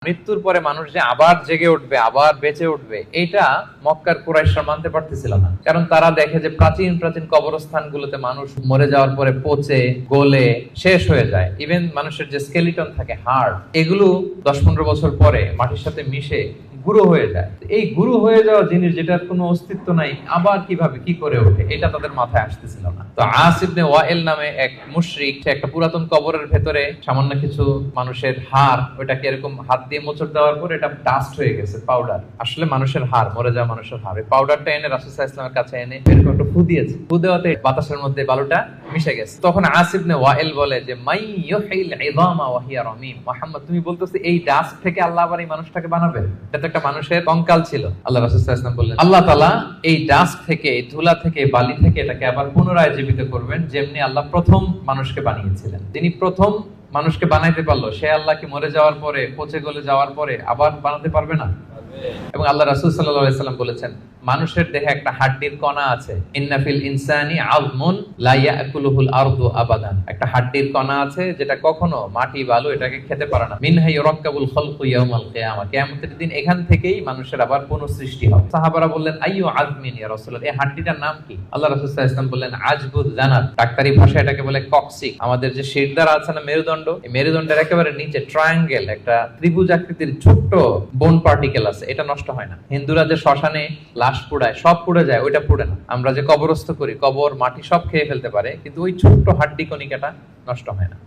মৃত্যুর পরে মানুষ যে আবার জেগে উঠবে, আবার বেঁচে উঠবে, এটা মক্কার কুরাইশরা মানতে পারতেছিল না। কারণ তারা দেখে যে প্রাচীন প্রাচীন কবরস্থানগুলোতে মানুষ মরে যাওয়ার পরে পচে গলে শেষ হয়ে যায়। ইভেন মানুষের যে স্কেলিটন থাকে, হাড়, এগুলো 10-15 বছর পরে মাটির সাথে মিশে গুঁড়ো হয়ে যায়। এই গুঁড়ো হয়ে যাওয়া জিনিস, যেটার কোনো অস্তিত্ব নাই, আবার কিভাবে কি করে ওঠে, এটা তাদের মাথায় আসতেছিল না। তো আস ইবনে ওয়াইল নামে এক মুশরিক, সে একটা পুরাতন কবরের ভেতরে সামান্য কিছু মানুষের হাড়, ওইটাকে এরকম হাত দিয়ে মোচড় দেওয়ার পর এটা ডাস্ট হয়ে গেছে, পাউডার। আসলে মানুষের হাড়, মরে যাওয়া মানুষের হাড়। পাউডারটা এনে রাসূল সাল্লাল্লাহু আলাইহি ওয়াসাল্লামের কাছে এনে এরকম একটা ফু দিয়েছে। ফু দেওয়াতে বাতাসের মধ্যে বালুটা মিশে গেছে। তখন আস ইবনে ওয়াইল বলে যে মাই ইউহিল ইযামা ওয়া হিয়া রামীম, মুহাম্মদ তুমি বলতেছো এই ডাস্ট থেকে আল্লাহ আবার এই মানুষটাকে বানাবে? এটা তো একটা মানুষের কঙ্কাল ছিল। আল্লাহ রাসূল সাল্লাল্লাহু আলাইহি ওয়াসাল্লাম বললেন, আল্লাহ তাআলা এই ডাস্ট থেকে, এই ধুলা থেকে, বালি থেকে এটাকে আবার পুনরায় জীবিত করবেন, যেমনি আল্লাহ প্রথম মানুষকে বানিয়েছিলেন। তিনি প্রথম মানুষকে বানাইতে পারলো, সে আল্লাহ কি মরে যাওয়ার পরে, পচে গলে যাওয়ার পরে আবার বানাতে পারবে না? এবং আল্লাহ রাসূল সাল্লাল্লাহু আলাইহি ওয়াসাল্লাম বলেছেন, মানুষের দেহে একটা হাড্ডির কণা আছে, ইন্না ফিল ইনসানি আযমুন লা ইয়াকুলুহুল আরদু আবাদান। একটা হাড্ডির কণা আছে যেটা কখনো মাটি বালু এটাকে খেতে পারে না। মিনহা ইউরাক্কাবুল খালকু ইয়াউমাল কিয়ামা, কিয়ামতের দিন এখান থেকেই মানুষের আবার পুনঃসৃষ্টি হবে। সাহাবারা বললেন, আইয়ু আযমিন ইয়া রাসূলুল্লাহ, এই হাড্ডিটার নাম কি? আল্লাহ রাসূল সাল্লাল্লাহু আলাইহি ওয়াসাল্লাম বললেন, আজবুদ জানাত। ডাক্তারি ভাষায় এটাকে বলে কক্সিক। আমাদের যে শিরদাঁড়া আছে না, মেরুদণ্ড, এই মেরুদণ্ডের একেবারে নিচে ট্রায়াঙ্গেল, একটা ত্রিভুজ আকৃতির ছোট্ট বোন পার্টিকেল আছে, এটা নষ্ট হয় না। হিন্দুরা যে শ্মশানে লাশ পোড়ায়, সব পুড়ে যায়, ওইটা পুড়ে না। আমরা যে কবরস্থ করি, কবর মাটি সব খেয়ে ফেলতে পারে, কিন্তু ওই ছোট্ট হাড্ডি কণিকাটা নষ্ট হয় না।